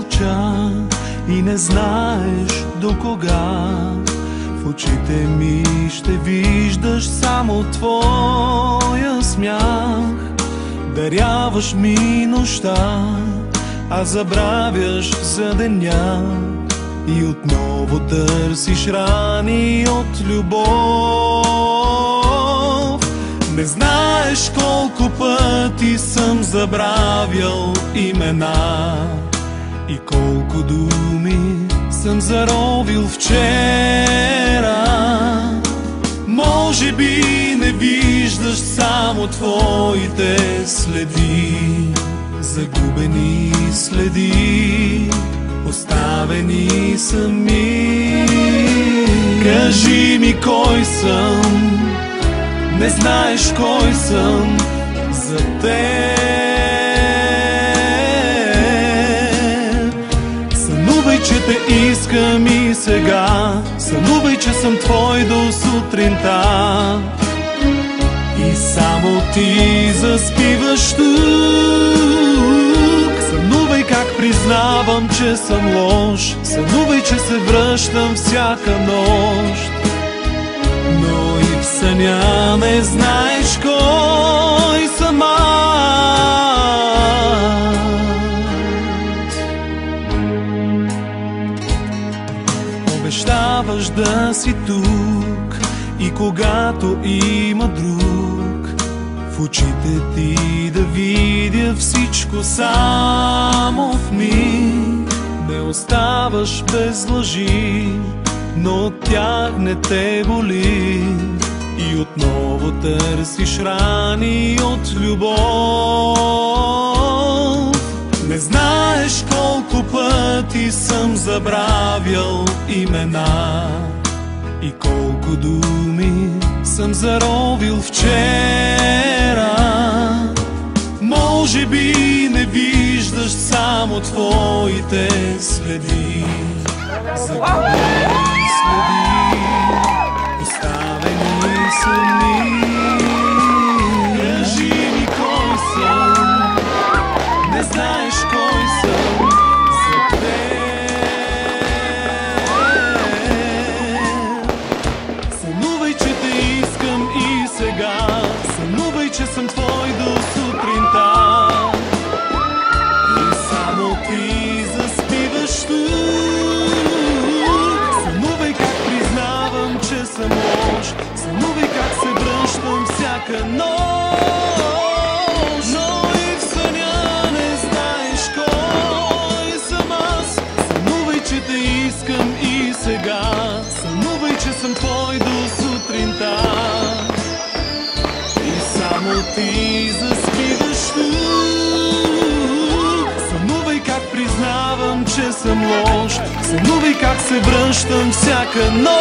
мълча и не знаеш до кога. В очите ми ще виждаш само твоя смях. Даряваш ми нощта, а забравяш за деня. И отново търсиш рани от любов. Не знаеш колко пъти съм забравял имена и колко думи съм заровил вчера. Може би не виждаш само твоите следи, загубени следи, оставени сами. Кажи ми кой съм, не знаеш кой съм за теб. Сънувай, че те искам и сега, сънувай, че съм твой до сутринта. И само ти заспиваш тук. Сънувай как признавам, че съм лош, сънувай, че се връщам всяка нощ. Но и в съня не знаеш кой съм аз. Обещаваш да си тук и когато има друг, в очите ти да видя всичко само в миг. Не оставаш без лъжи, но от тях не те боли. И отново търсиш рани от любов. Не знаеш колко пъти съм забравял имена и колко думи съм заровил вчера. Може би не виждаш само твоите следи, загубени следи, оставени сами. Кажи ми кой съм, не знаеш кой съм за теб. Сънувай, че те искам и сега, сънувай, че съм твой до сутринта. И само ти заспиваш тук. Сънувай как признавам, че съм лош, сънувай как се връщам всяка нощ. Но и в съня не знаеш кой съм аз. Сънувай, че те искам и сега, сънувай, че съм твой до сутринта. И само ти заспиваш тук. Сънувай как признавам, че съм лош, сънувай как се връщам всяка нощ.